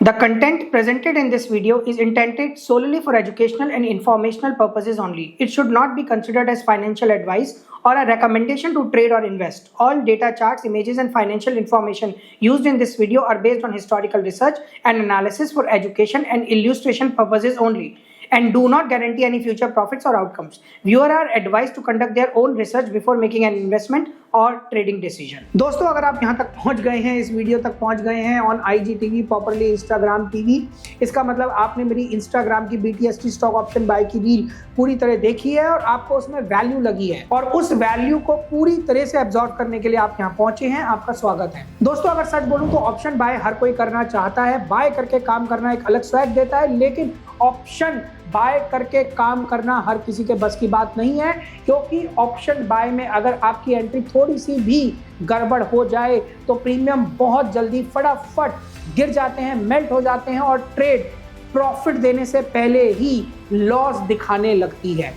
The content presented in this video is intended solely for educational and informational purposes only. It should not be considered as financial advice or a recommendation to trade or invest. All data, charts, images, and financial information used in this video are based on historical research and analysis for education and illustration purposes only, and do not guarantee any future profits or outcomes. Viewers are advised to conduct their own research before making an investment और trading decision. दोस्तों, अगर आप यहाँ तक पहुँच गए हैं, इस वीडियो तक पहुँच गए हैं on IGTV, properly Instagram TV, इसका मतलब आपने मेरी इंस्टाग्राम की BTST स्टॉक ऑप्शन बाय की रील पूरी तरह देखी है और आपको उसमें वैल्यू लगी है और उस वैल्यू को पूरी तरह से एब्जॉर्ब करने के लिए आप यहाँ पहुंचे हैं। आपका स्वागत है। दोस्तों, अगर सच बोलूं तो ऑप्शन बाय हर कोई करना चाहता है। बाय करके काम करना एक अलग स्वैग देता है, लेकिन ऑप्शन बाय करके काम करना हर किसी के बस की बात नहीं है, क्योंकि ऑप्शन बाय में अगर आपकी एंट्री थोड़ी सी भी गड़बड़ हो जाए तो प्रीमियम बहुत जल्दी फटाफट गिर जाते हैं, मेल्ट हो जाते हैं और ट्रेड प्रॉफिट देने से पहले ही लॉस दिखाने लगती है।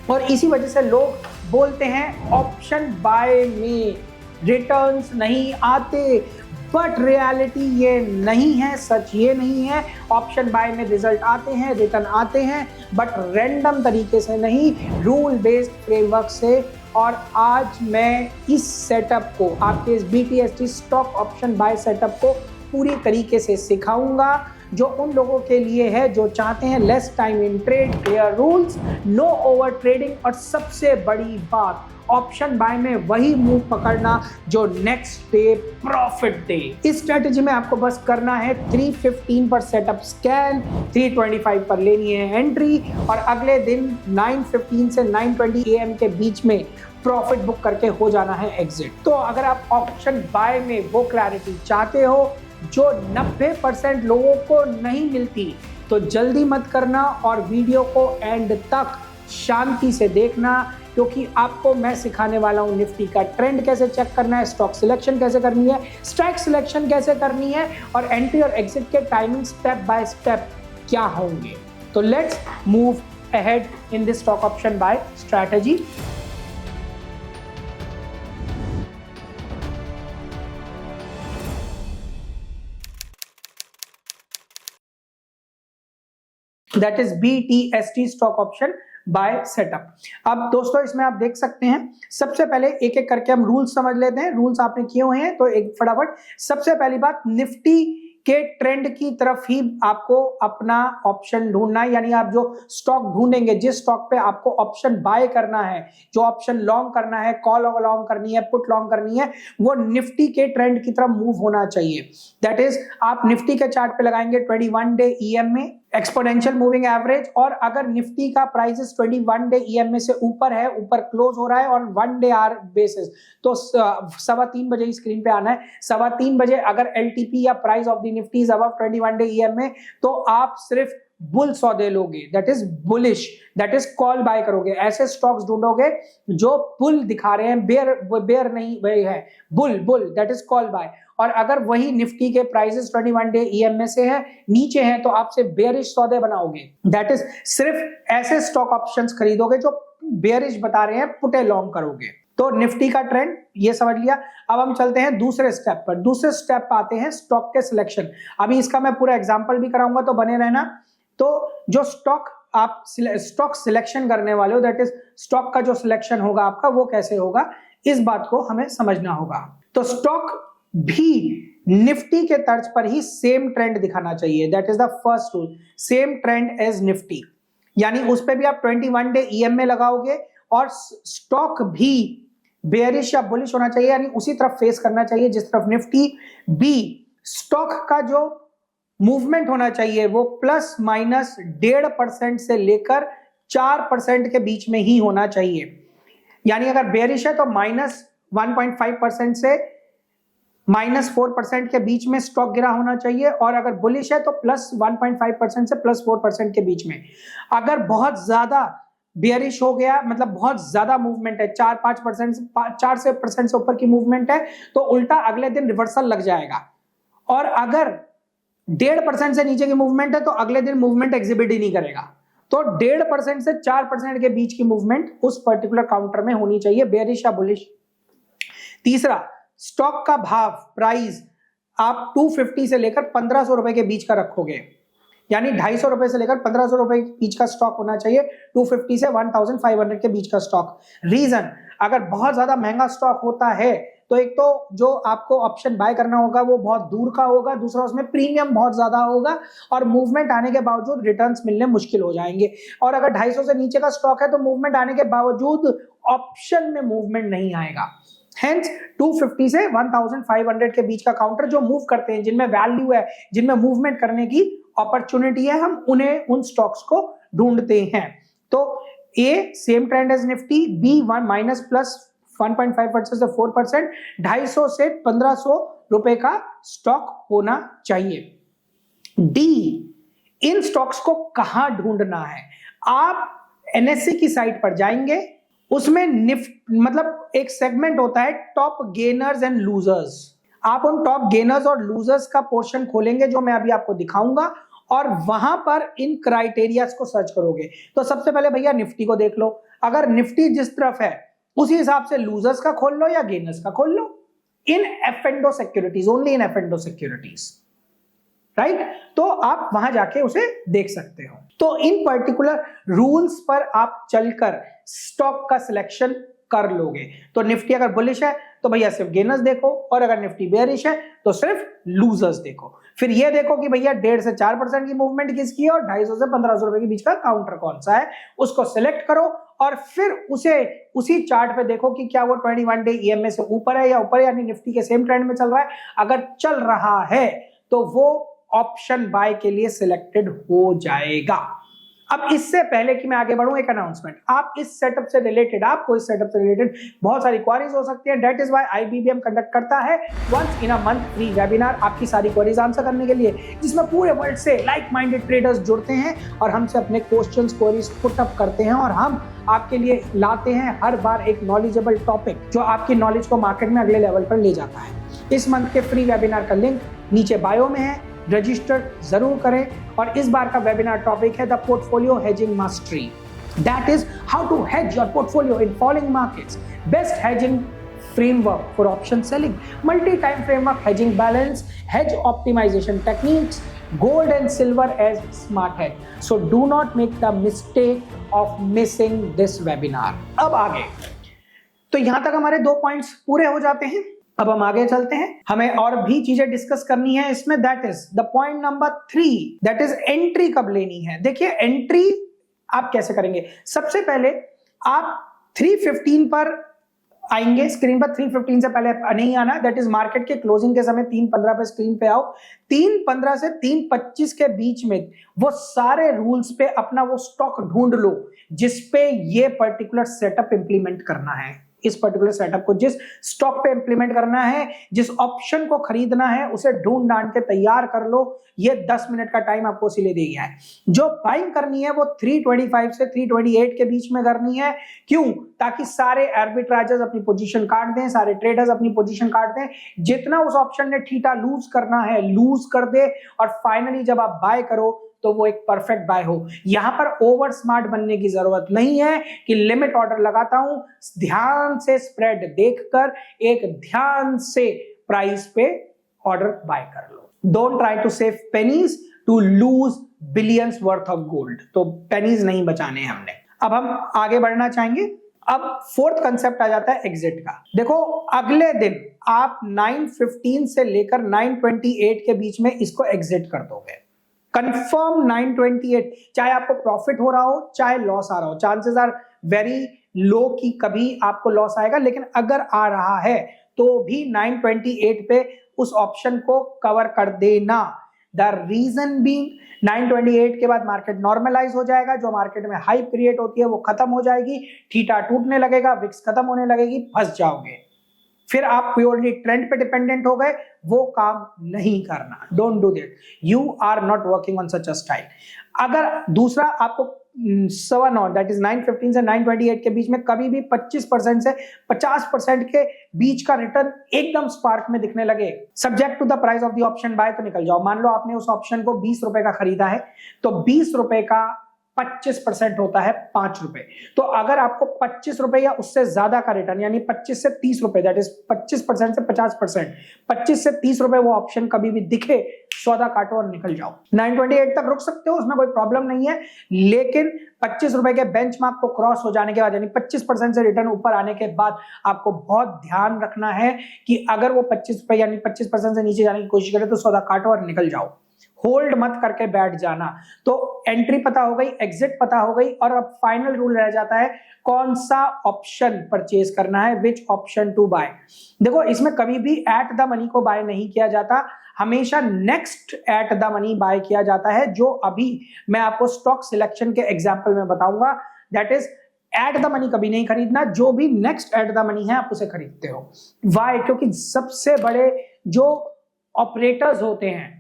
और इसी वजह से लोग बोलते हैं ऑप्शन बाय में रिटर्न्स नहीं आते, बट रियलिटी ये नहीं है, सच ये नहीं है। ऑप्शन बाय में रिजल्ट आते हैं, रिटर्न आते हैं, बट रैंडम तरीके से नहीं, रूल बेस्ड फ्रेमवर्क से। और आज मैं इस सेटअप को, आपके इस BTST stock option buy setup को पूरी तरीके से सिखाऊंगा, जो उन लोगों के लिए है जो चाहते हैं less time in trade, clear rules, no over trading, और सबसे बड़ी बात, ऑप्शन बाय में वही मूव पकड़ना जो नेक्स्ट डे प्रॉफिट दे। इस स्ट्रेटेजी में आपको बस करना है 315 पर सेटअप स्कैन, 325 पर लेनी है एंट्री और अगले दिन 9:15 से 9:20 AM के बीच में प्रॉफिट बुक करके हो जाना है एग्जिट। तो अगर आप ऑप्शन बाय में वो क्लैरिटी चाहते हो जो 90% लोगों को नहीं मिलती, तो जल्दी मत करना और वीडियो को एंड तक शांति से देखना, क्योंकि आपको मैं सिखाने वाला हूं निफ्टी का ट्रेंड कैसे चेक करना है, स्टॉक सिलेक्शन कैसे करनी है, स्ट्राइक सिलेक्शन कैसे करनी है और एंट्री और एग्जिट के टाइमिंग स्टेप बाय स्टेप क्या होंगे। तो let's move ahead in this stock option buy strategy. That is BTST stock option buy setup. अब दोस्तों, इसमें आप देख सकते हैं, सबसे पहले एक एक करके हम रूल्स समझ लेते हैं। रूल्स आपने किए हुए हैं तो एक फटाफट। सबसे पहली बात, निफ्टी के ट्रेंड की तरफ ही आपको अपना ऑप्शन ढूंढना है, यानी आप जो स्टॉक ढूंढेंगे, जिस स्टॉक पे आपको ऑप्शन बाय करना है, जो ऑप्शन लॉन्ग करना है, कॉल लॉन्ग करनी है, पुट लॉन्ग करनी है, वो निफ्टी के ट्रेंड की तरफ मूव होना चाहिए। दैट इज, आप निफ्टी के चार्ट पे लगाएंगे 21 डे EM में एक्सपोनेंशियल मूविंग एवरेज, और अगर निफ्टी का प्राइस 21 डे EM में से ऊपर है, ऊपर क्लोज हो रहा है और 1 डे आर बेसिस, तो 3:15 बजे स्क्रीन पे आना है। 3:15 बजे अगर LTP या price of the Nifty is above 21 day EM में, तो आप सिर्फ बुल सौदे लोगे, that is bullish, that is call buy करोगे। ऐसे स्टॉक्स ढूंढोगे जो बुल दिखा रहे हैं, बेयर नहीं वही है, bull, that is call buy. और अगर वही निफ्टी के प्राइसेस 21 डे EM में से है, नीचे हैं, तो आपसे बेयरिश सौदे बनाओगे। दैट इज, सिर्फ ऐसे स्टॉक ऑप्शंस खरीदोगे जो बेयरिश बता रहे हैं, पुटे लॉन्ग करोगे। तो निफ्टी का ट्रेंड ये समझ लिया। अब हम चलते हैं दूसरे स्टेप पर। दूसरे स्टेप पर आते हैं स्टॉक के सिलेक्शन। अभी इसका मैं पूरा एग्जांपल भी कराऊंगा, तो बने रहना। तो जो स्टॉक आप स्टॉक सिलेक्शन करने वाले हो, दैट इज स्टॉक का जो सिलेक्शन होगा आपका, वो कैसे होगा, इस बात को हमें समझना होगा। तो स्टॉक भी निफ्टी के तर्ज पर ही सेम ट्रेंड दिखाना चाहिए, that is the first rule, same trend as Nifty, यानी उस पे भी आप 21 डे EM में लगाओगे और स्टॉक भी बेयरिश या बुलिश होना चाहिए, यानी उसी तरफ फेस करना चाहिए जिस तरफ निफ्टी भी। स्टॉक का जो मूवमेंट होना चाहिए वो ±1.5% से लेकर 4% के बीच में ही होना चाहिए, यानी अगर बेयरिश है तो -1.5% से -4% के बीच में स्टॉक गिरा होना चाहिए, और अगर बुलिश है तो +1.5% से +4% के बीच में। अगर बहुत ज्यादा बेयरिश हो गया, मतलब बहुत ज्यादा मूवमेंट है, 4% से ऊपर की मूवमेंट है, तो उल्टा अगले दिन रिवर्सल लग जाएगा। और अगर 1.5% से नीचे की मूवमेंट है तो अगले दिन मूवमेंट एग्जिबिट ही नहीं करेगा। तो 1.5% से 4% के बीच की मूवमेंट उस पर्टिकुलर काउंटर में होनी चाहिए, बेयरिश या बुलिश। तीसरा, स्टॉक का भाव, प्राइस आप 250 से लेकर 1500 रुपए के बीच का रखोगे, यानी 250 रुपए से लेकर 1500 रुपए के बीच का स्टॉक होना चाहिए, 250 से 1500 के बीच का स्टॉक। रीजन, अगर बहुत ज्यादा महंगा स्टॉक होता है तो एक तो जो आपको ऑप्शन बाय करना होगा वो बहुत दूर का होगा, दूसरा उसमें प्रीमियम बहुत ज्यादा होगा और मूवमेंट आने के बावजूद रिटर्न्स मिलने मुश्किल हो जाएंगे। और अगर 250 से नीचे का स्टॉक है तो मूवमेंट आने के बावजूद ऑप्शन में मूवमेंट नहीं आएगा। Hence 250 से 1500 के बीच का काउंटर जो मूव करते हैं, जिनमें वैल्यू है, जिनमें मूवमेंट करने की अपॉर्चुनिटी है, हम उन स्टॉक्स को ढूंढते हैं। तो A same trend as Nifty, B minus plus 1.5% से 4%, 250 से 1500 रुपए का स्टॉक होना चाहिए। डी, इन स्टॉक्स को कहां ढूंढना है? आप एनएससी की साइट पर जाएंगे, उसमें मतलब एक सेगमेंट होता है टॉप गेनर्स एंड लूजर्स। आप उन टॉप गेनर्स और लूजर्स का पोर्शन खोलेंगे जो मैं अभी आपको दिखाऊंगा और वहां पर इन क्राइटेरियाज को सर्च करोगे। तो सबसे पहले भैया निफ्टी को देख लो, अगर निफ्टी जिस तरफ है उसी हिसाब से लूजर्स का खोल लो या गेनर्स का खोल लो। In F securities, only in F securities, right? तो आप वहां जाके उसे देख सकते हो। तो इन पर्टिकुलर रूल्स पर आप चलकर स्टॉक का सिलेक्शन कर लोगे। तो निफ्टी अगर बुलिश है तो भैया सिर्फ गेनर्स देखो, और अगर निफ्टी बेयरिश है तो सिर्फ लूजर्स देखो। फिर ये देखो कि भैया 1.5 से 4% की मूवमेंट किसकी है और 250 से 1500 रुपए के बीच का काउंटर कौन सा है, उसको सिलेक्ट करो और फिर उसे उसी चार्ट पे देखो कि क्या वो 21 डे ईएमए से ऊपर है या ऊपर, यानी निफ्टी के सेम ट्रेंड में चल रहा है। अगर चल रहा है तो वो ऑप्शन बाय के लिए सिलेक्टेड हो जाएगा। अब इससे पहले कि मैं आगे बढ़ूं, एक अनाउंसमेंट। आप इस सेटअप से रिलेटेड, आपको इस सेटअप से रिलेटेड बहुत सारी क्वेरीज हो सकती हैं। That is why IBBM conduct करता है once in a month free webinar आपकी सारी क्वेरीज आंसर करने के लिए, जिसमें पूरे वर्ल्ड से लाइक माइंडेड ट्रेडर्स जुड़ते हैं और हमसे अपने क्वेश्चंस, क्वेरीज पुट अप करते हैं और हम आपके लिए लाते हैं हर बार एक नॉलेजेबल टॉपिक जो आपकी नॉलेज को मार्केट में अगले लेवल पर ले जाता है। इस मंथ के फ्री वेबिनार का लिंक नीचे बायो में है, रजिस्टर जरूर करें। और इस बार का वेबिनार टॉपिक है the portfolio hedging mastery, that is how to hedge your portfolio in following markets, best hedging framework for option selling, multi-time framework hedging balance, hedge optimization techniques, gold and silver as smart hedge. So do not make the mistake of missing this webinar. अब आगे, तो यहां तक हमारे 2 points पूरे हो जाते हैं। अब हम आगे चलते हैं, हमें और भी चीजें डिस्कस करनी है इसमें। That is the point number 3, that is entry कब लेनी है। देखिए एंट्री आप कैसे करेंगे। सबसे पहले आप 315 पर आएंगे, स्क्रीन पर 315 से पहले नहीं आना, दैट इज मार्केट के क्लोजिंग के समय 3:15 पे स्क्रीन पे आओ। 3:15 से 3:25 के बीच में वो सारे रूल्स पे अपना वो स्टॉक ढूंढ लो जिसपे ये पर्टिकुलर सेटअप इंप्लीमेंट करना है। इस पर्टिकुलर सेटअप को जिस स्टॉक पे इंप्लीमेंट करना है, जिस ऑप्शन को खरीदना है, उसे ढूंढ ढांड के तैयार कर लो। ये 10 मिनट का टाइम आपको इसीलिए दे गया है। जो बाइंग करनी है वो 325 से 328 के बीच में करनी है। क्यों? ताकि सारे आर्बिट्राजर्स अपनी पोजीशन काट दें, सारे ट्रेडर्स अपनी पोजीशन काट दें। जितना उस ऑप्शन ने थीटा लूज करना है लूज कर दे और फाइनली जब आप बाय करो तो वो एक परफेक्ट बाय हो। यहां पर ओवर स्मार्ट बनने की जरूरत नहीं है कि लिमिट ऑर्डर लगाता हूं, ध्यान से स्प्रेड देखकर एक ध्यान से प्राइस पे ऑर्डर बाय कर लो। Don't try to save pennies to lose billions worth of gold. तो पेनीज नहीं बचाने हमने। अब हम आगे बढ़ना चाहेंगे। अब 4th कंसेप्ट आ जाता है एग्जिट का। देखो अगले दिन आप 9:15 से लेकर 9:28 के बीच में इसको एग्जिट कर दोगे। कंफर्म 9:28, चाहे आपको प्रॉफिट हो रहा हो चाहे लॉस आ रहा हो, चांसेस आर वेरी लो कि कभी आपको लॉस आएगा, लेकिन अगर आ रहा है तो भी 9:28 पे उस ऑप्शन को कवर कर देना। द रीजन बीइंग 9:28 के बाद मार्केट नॉर्मलाइज हो जाएगा, जो मार्केट में हाइप क्रिएट होती है वो खत्म हो जाएगी, थीटा टूटने लगेगा, विक्स खत्म होने लगेगी, फंस जाओगे। फिर आप प्योरली ट्रेंड पे डिपेंडेंट हो गए, वो काम नहीं करना। Don't do that, you are not working on such a style. अगर दूसरा आपको 9 दैट इज 9:15 से 9:28 के बीच में कभी भी 25% से 50% के बीच का रिटर्न एकदम स्पार्क में दिखने लगे, subject to the price of the option buy, तो निकल जाओ। मान लो आपने उस ऑप्शन को 20 रुपए का खरीदा है, तो 20 रुपए का 25% होता है 5 रुपए। तो अगर आपको 25 रुपए या उससे ज्यादा का रिटर्न, यानी 25 से 30 रुपए, दैट इज 25% से 50%, 25 से 30 रुपए वो ऑप्शन कभी भी दिखे, सौदा काटो और निकल जाओ। 928 तक रुक सकते हो, उसमें कोई प्रॉब्लम नहीं है, लेकिन 25 रुपए के बेंचमार्क को क्रॉस हो जाने के बाद, यानी 25% से रिटर्न ऊपर आने के बाद आपको बहुत ध्यान रखना है कि अगर वो 25 रुपए यानी 25% से नीचे जाने की कोशिश करे तो सौदा काटो और निकल जाओ, होल्ड मत करके बैठ जाना। तो एंट्री पता हो गई, एग्जिट पता हो गई, और अब फाइनल रूल रह जाता है कौन सा ऑप्शन परचेज करना है, विच ऑप्शन टू बाय। देखो इसमें कभी भी एट द मनी को बाय नहीं किया जाता, हमेशा next at the money by किया जाता है, जो अभी मैं आपको स्टॉक सिलेक्शन के एग्जांपल में बताऊंगा। That is at the money कभी नहीं खरीदना, जो भी नेक्स्ट एट द मनी है आप उसे खरीदते हो। वाई? क्योंकि सबसे बड़े जो ऑपरेटर्स होते हैं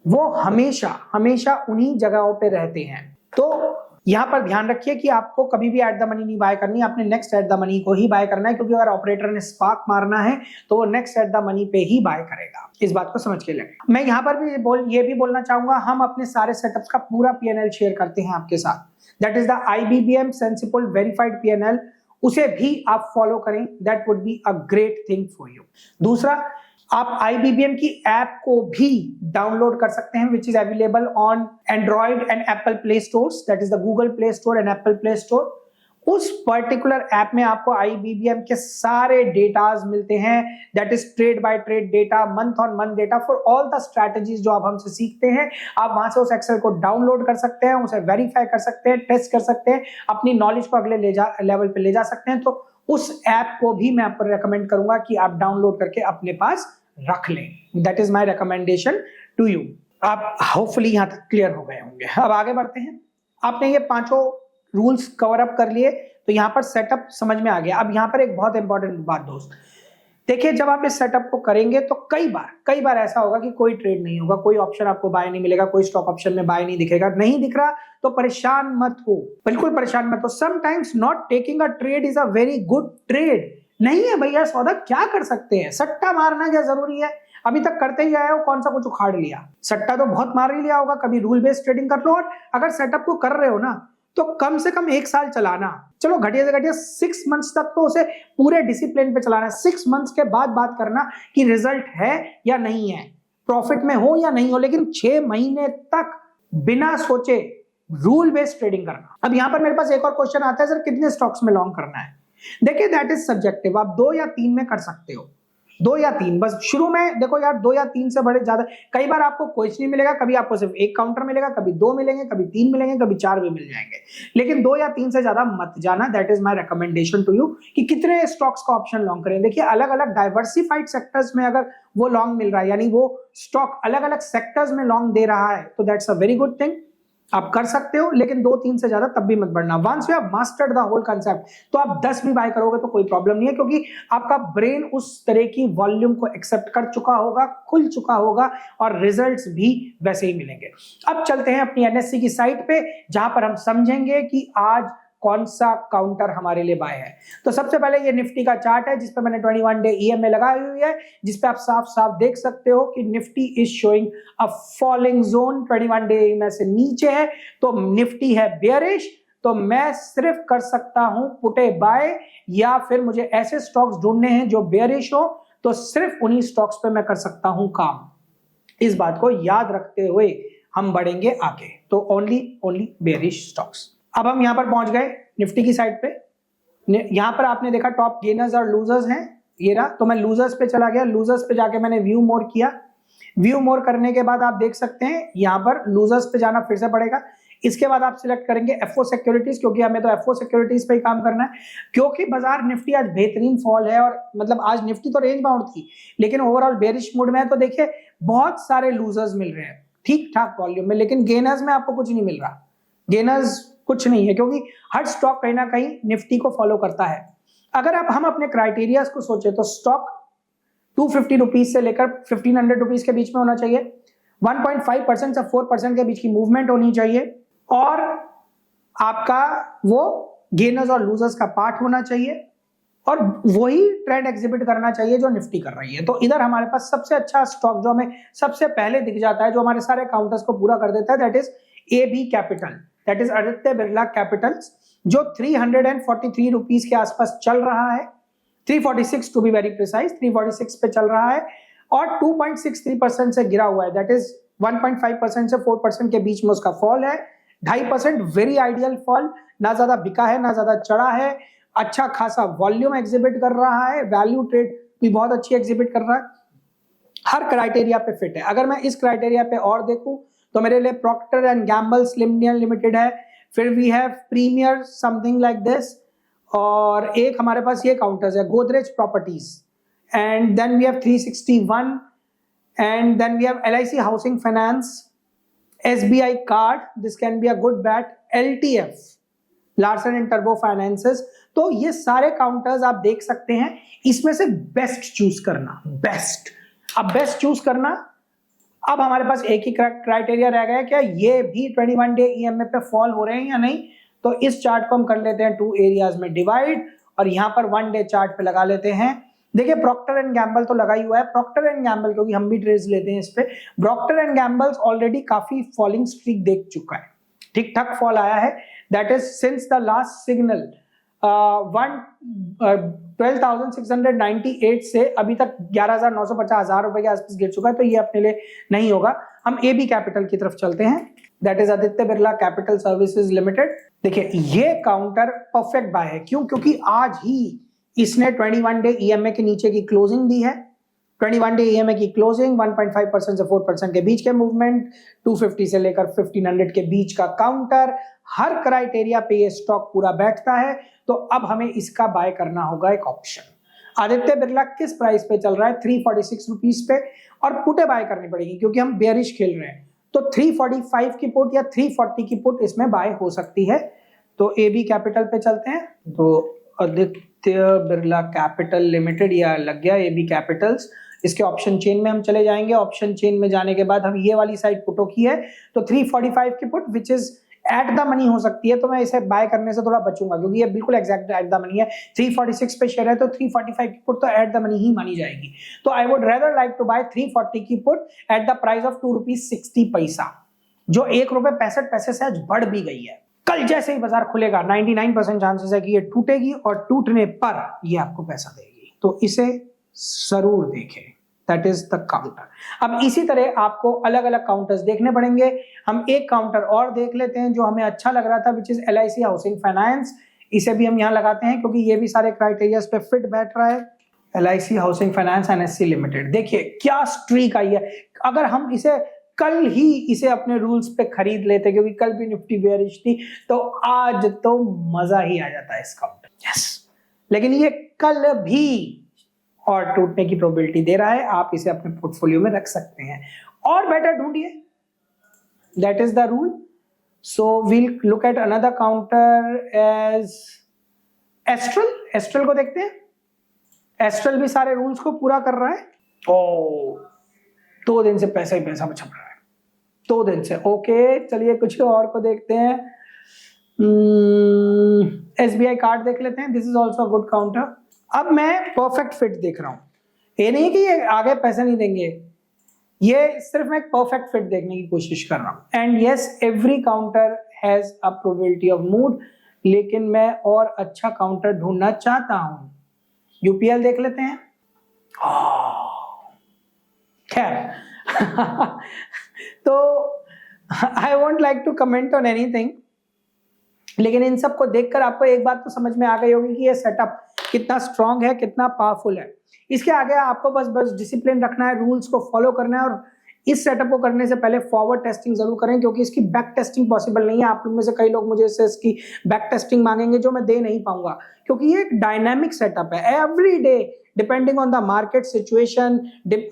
वो हमेशा हमेशा उन्हीं जगहों पे रहते हैं। तो यहां पर ध्यान रखिए कि आपको कभी भी एट द मनी नहीं बाय करनी, आपने नेक्स्ट एट द मनी को ही बाय करना है, क्योंकि अगर ऑपरेटर ने स्पार्क मारना है तो वो नेक्स्ट एट द मनी पे ही बाय करेगा। इस बात को समझ के लेंगे। मैं यहां पर भी ये भी बोलना चाहूंगा, हम अपने सारे सेटअप्स का पूरा पीएनएल शेयर करते हैं आपके साथ। That is the IBBM sensible verified PNL, उसे भी आप फॉलो करें, that would be a great thing for you. दूसरा, आप IBBM की ऐप को भी डाउनलोड कर सकते हैं, which is available on Android and Apple play stores, that is the Google play store and Apple play store. उस पर्टिकुलर ऐप में आपको IBBM के सारे डेटाज मिलते हैं, that is trade by trade data, month on month data for all the strategies जो आप हमसे सीखते हैं। आप वहां से उस एक्सेल को डाउनलोड कर सकते हैं, उसे वेरीफाई कर सकते हैं, टेस्ट कर सकते हैं, अपनी नॉलेज को अगले लेवल पे ले जा सकते हैं। तो उस ऐप को भी मैं आपको रेकमेंड करूंगा कि आप डाउनलोड करके अपने पास रख लें। That is my recommendation to you. आप होपफुली यहां तक क्लियर हो गए होंगे। अब आगे बढ़ते हैं। आपने ये पांचों रूल्स कवर अप कर लिए, तो यहां पर सेटअप समझ में आ गया। अब यहां पर एक बहुत इंपॉर्टेंट बात दोस्त, देखिए जब आप इस सेटअप को करेंगे तो कई बार ऐसा होगा कि कोई ट्रेड नहीं होगा, कोई ऑप्शन आपको बाय नहीं मिलेगा, कोई स्टॉक ऑप्शन में बाय नहीं दिखेगा। नहीं दिख रहा तो परेशान मत हो, बिल्कुल परेशान मत हो। Sometimes not taking a trade is a very good trade. नहीं है भैया सौदा, क्या कर सकते हैं, सट्टा मारना क्या जरूरी है? अभी तक करते ही आए हो, कौन सा कुछ उखाड़ लिया? सट्टा तो बहुत मार ही लिया होगा, कभी रूल बेस्ड ट्रेडिंग कर लो। और अगर सेटअप को कर रहे हो ना तो कम से कम 1 साल चलाना, चलो घटिया से घटिया 6 मंथ्स तक तो उसे पूरे डिसिप्लिन पे चलाना है। 6 मंथ्स के बाद बात करना कि रिजल्ट है या नहीं है, प्रॉफिट में हो या नहीं हो, लेकिन 6 महीने तक बिना सोचे रूल बेस्ड ट्रेडिंग करना। अब यहां पर मेरे पास एक और क्वेश्चन आता है, सर कितने स्टॉक्स में लॉन्ग करना है? देखिए दैट इज सब्जेक्टिव, आप 2 या 3 में कर सकते हो, 2 या 3 बस शुरू में। देखो यार 2 या 3 से बड़े ज्यादा, कई बार आपको कुछ नहीं मिलेगा, कभी आपको सिर्फ 1 काउंटर मिलेगा, कभी 2 मिलेंगे, कभी 3 मिलेंगे, कभी 4 भी मिल जाएंगे, लेकिन 2 या 3 से ज्यादा मत जाना। That is my recommendation to you कि कितने स्टॉक्स का ऑप्शन लॉन्ग करें। देखिए अलग अलग डाइवर्सिफाइड सेक्टर्स में अगर वो लॉन्ग मिल रहा है, यानी वो स्टॉक अलग अलग सेक्टर्स में लॉन्ग दे रहा है, तो that's a very good thing, आप कर सकते हो, लेकिन 2-3 से ज्यादा तब भी मत बढ़ना। Once you have mastered the whole concept तो आप 10 भी बाय करोगे तो कोई प्रॉब्लम नहीं है, क्योंकि आपका ब्रेन उस तरह की वॉल्यूम को एक्सेप्ट कर चुका होगा, खुल चुका होगा, और रिजल्ट्स भी वैसे ही मिलेंगे। अब चलते हैं अपनी NSE की साइट पे, जहां पर हम समझेंगे कि आज कौन सा काउंटर हमारे लिए बाय है। तो सबसे पहले ये निफ्टी का चार्ट है, जिसपे मैंने 21 डे EMA लगाई हुई है, जिसपे आप साफ साफ देख सकते हो कि Nifty is showing a falling zone. 21 day EMA से नीचे है तो निफ्टी है बेयरिश, तो मैं सिर्फ कर सकता हूं पुटे बाय, या फिर मुझे ऐसे स्टॉक्स ढूंढने हैं जो बेयरिश हो, तो सिर्फ उन्हीं स्टॉक्स पे मैं कर सकता हूं काम। इस बात को याद रखते हुए हम बढ़ेंगे आगे। तो ओनली बेयरिश स्टॉक्स। अब हम यहां पर पहुंच गए निफ्टी की साइड पे। यहां पर आपने देखा टॉप गेनर्स और लूजर्स हैं, ये रहा। तो मैं लूजर्स पे चला गया, लूजर्स पे जाके मैंने व्यू मोर किया। व्यू मोर करने के बाद आप देख सकते हैं यहां पर लूजर्स पे जाना फिर से पड़ेगा। इसके बाद आप सिलेक्ट करेंगे FO सिक्योरिटीज, क्योंकि हमें तो FO सिक्योरिटीज पे ही काम करना है, क्योंकि बाजार निफ्टी आज बेहतरीन फॉल है। और मतलब आज निफ्टी तो रेंज बाउंड थी, लेकिन ओवरऑल बेरिश मूड में है। तो देखिए बहुत सारे लूजर्स मिल रहे हैं ठीक ठाक वॉल्यूम में, लेकिन गेनर्स में आपको कुछ नहीं मिल रहा। गेनर्स कुछ नहीं है, क्योंकि हर स्टॉक कहीं ना कहीं निफ्टी को फॉलो करता है। अगर हम अपने क्राइटेरियाज को सोचे तो स्टॉक 250 रुपीज से लेकर 1500 रुपीज के बीच में होना चाहिए, 1.5% से 4% के बीच की मूवमेंट होनी चाहिए, और आपका वो गेनर्स और लूजर्स का पार्ट होना चाहिए, और वही ट्रेंड एग्जिबिट करना चाहिए जो निफ्टी कर रही है। तो इधर हमारे पास सबसे अच्छा स्टॉक जो हमें सबसे पहले दिख जाता है, जो हमारे सारे काउंटर्स को पूरा कर देता है, that is AB capital. That is Aditya Birla Capitals, जो 343 रुपीज के आसपास चल रहा है, 346 टू बी वेरी प्रिसाइज, 346 पे चल रहा है और 2.63% से गिरा हुआ है। दैट इज 1.5% से 4% के बीच में उसका फॉल है। 2.5% वेरी आइडियल फॉल, ना ज्यादा बिका है ना ज्यादा चढ़ा है, अच्छा खासा वॉल्यूम एग्जिबिट कर रहा है, वैल्यू ट्रेड भी बहुत अच्छी एग्जिबिट कर रहा है, हर क्राइटेरिया पे फिट है। अगर मैं इस क्राइटेरिया पे और देखूं तो मेरे लिए Procter and Gamble Indian limited है, फिर we have premier something like this, और एक हमारे पास ये काउंटर्स है Godrej properties, and then we have 361, and then we have LIC housing finance, SBI card, this can be a good bet, LTF Larsen and टर्बो finances. तो ये सारे काउंटर्स आप देख सकते हैं, इसमें से बेस्ट चूज करना, बेस्ट, अब बेस्ट चूज करना। अब हमारे पास एक ही क्राइटेरिया रह गया, क्या ये भी 21 डे EMA पे फॉल हो रहे हैं या नहीं। तो इस चार्ट को हम कर लेते हैं 2 एरियाज में डिवाइड, और यहां पर 1 डे चार्ट पे लगा लेते हैं। देखिए प्रॉक्टर एंड गैम्बल तो लगा ही हुआ है, प्रॉक्टर एंड गैम्बल क्योंकि हम भी ट्रेड्स लेते हैं इस पे। प्रॉक्टर एंड गैम्बल्स ऑलरेडी काफी फॉलिंग स्ट्रीक देख चुका है, ठीक ठाक फॉल आया है, that is since the last signal 12,698 से अभी तक 11,950 रुपए के आसपास गिर चुका है, तो ये अपने लिए नहीं होगा। हम AB कैपिटल की तरफ चलते हैं, that is Aditya Birla capital services limited. देखिए ये काउंटर परफेक्ट बाय है, क्यों? क्योंकि आज ही इसने 21 डे EMA के नीचे की क्लोजिंग दी है। 21 डे EMA की क्लोजिंग, 1.5% से 4% के बीच के मूवमेंट, 250 से लेकर 1500 के बीच का काउंटर, हर क्राइटेरिया पे ये स्टॉक पूरा बैठता है। तो अब हमें इसका बाय करना होगा एक ऑप्शन। आदित्य बिरला किस प्राइस पे चल रहा है? 346 रुपीज पे, और पुटे बाय करनी पड़ेगी क्योंकि हम बेयरिश खेल रहे हैं। तो 345 की पुट या 340 की पुट इसमें बाय हो सकती है। तो AB कैपिटल पे चलते हैं, तो आदित्य बिरला कैपिटल लिमिटेड या लग गया AB कैपिटल्स। इसके ऑप्शन चेन में हम चले जाएंगे, ऑप्शन चेन में जाने के बाद हम ये वाली साइड पुटों की है, तो 345 की put which is at the money हो सकती है, तो मैं इसे बाय करने से थोड़ा बचूंगा क्योंकि ये बिल्कुल एग्जैक्ट एट द मनी है। 346 पे शेयर है तो 345 की पुट तो एट द मनी ही मानी जाएगी। तो I would rather like to buy 340 की put at the price of 2 rupees 60 पैसा, जो 1 रुपए 65 पैसे से आज बढ़ भी गई है। कल जैसे ही बाजार खुलेगा 99% चांसेस है कि ये टूटेगी और टूटने पर ये आपको पैसा देगी, तो इसे जरूर देखें। That is the counter. अब इसी तरह आपको अलग अलग काउंटर्स देखने पड़ेंगे। हम एक काउंटर और देख लेते हैं जो हमें अच्छा लग रहा था, which is LIC housing finance. इसे भी हम यहाँ लगाते हैं क्योंकि ये भी सारे क्राइटेरियाज पे फिट बैठ रहा है। LIC housing finance NSE limited, देखिए क्या स्ट्रीक आई है। अगर हम इसे कल ही इसे अपने रूल्स पे खरीद लेते, क्योंकि कल भी निफ्टी बेयरिश थी, तो आज तो मजा ही आ जाता है इस काउंटर। यस, लेकिन ये कल भी और टूटने की प्रोबेबिलिटी दे रहा है, आप इसे अपने पोर्टफोलियो में रख सकते हैं और बेटर ढूंढिए। That is the rule. So we'll look at another counter as Astral. Astral को देखते हैं। एस्ट्रल भी सारे रूल्स को पूरा कर रहा है। ओ 2 दिन से पैसा ही पैसा बच रहा है, 2 दिन से। ओके चलिए कुछ और को देखते हैं। SBI कार्ड देख लेते हैं। This is also good counter. अब मैं परफेक्ट फिट देख रहा हूं, ये नहीं कि ये आगे पैसे नहीं देंगे, ये सिर्फ मैं एक परफेक्ट फिट देखने की कोशिश कर रहा हूं। And yes, every counter has a probability of mood, लेकिन मैं और अच्छा काउंटर ढूंढना चाहता हूं। UPL देख लेते हैं। खैर तो I won't like to comment on anything, लेकिन इन सब को देखकर आपको एक बात तो समझ में आ गई होगी कि ये सेटअप कितना स्ट्रांग है, कितना पावरफुल है। इसके आगे आपको बस डिसिप्लिन रखना है, रूल्स को फॉलो करना है, और इस सेटअप को करने से पहले फॉरवर्ड टेस्टिंग जरूर करें, क्योंकि इसकी बैक टेस्टिंग पॉसिबल नहीं है। आप लोग में से कई लोग मुझे इसकी बैक टेस्टिंग मांगेंगे, जो मैं दे नहीं पाऊंगा, क्योंकि ये एक डायनामिक सेटअप है। Every day depending on the market situation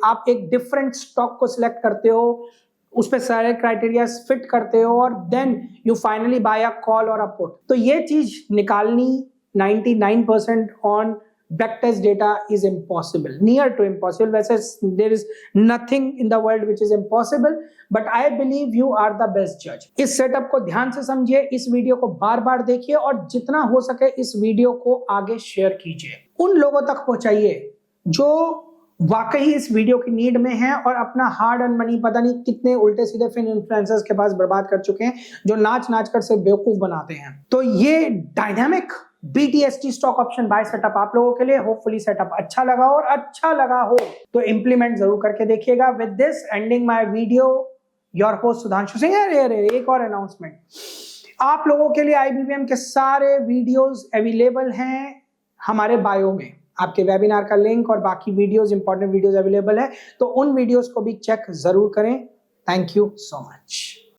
आप एक डिफरेंट स्टॉक को सिलेक्ट करते हो, उस पर सारे क्राइटेरिया फिट करते हो, और then you finally buy a call और अ पुट। तो ये चीज निकालनी 99% on back test data is impossible, near to impossible. वैसे there is nothing in the world which is impossible, but I believe you are the best जज। इस setup को ध्यान से समझिए, इस वीडियो को बार बार देखिए, और जितना हो सके इस वीडियो को आगे शेयर कीजिए, उन लोगों तक पहुंचाइए जो वाकई इस वीडियो की नीड में है और अपना हार्ड अर्न मनी पता नहीं कितने उल्टे सीधे फिन इन्फ्लुएंसर्स के पास बर्बाद कर चुके हैं जो नाच नाच कर से बेवकूफ बनाते हैं। तो ये dynamic BTST stock option buy setup आप लोगों के लिए होपफुली सेटअप अच्छा लगा और अच्छा लगा हो तो इंप्लीमेंट जरूर करके देखिएगा। With this ending my video, your host Sudhanshu Singh. एक और अनाउंसमेंट, आप लोगों के लिए IBPM के सारे वीडियोस अवेलेबल हैं हमारे बायो में। आपके वेबिनार का लिंक और बाकी वीडियोस, इंपॉर्टेंट वीडियोस अवेलेबल है, तो उन वीडियोस को भी चेक जरूर करें। Thank you so much.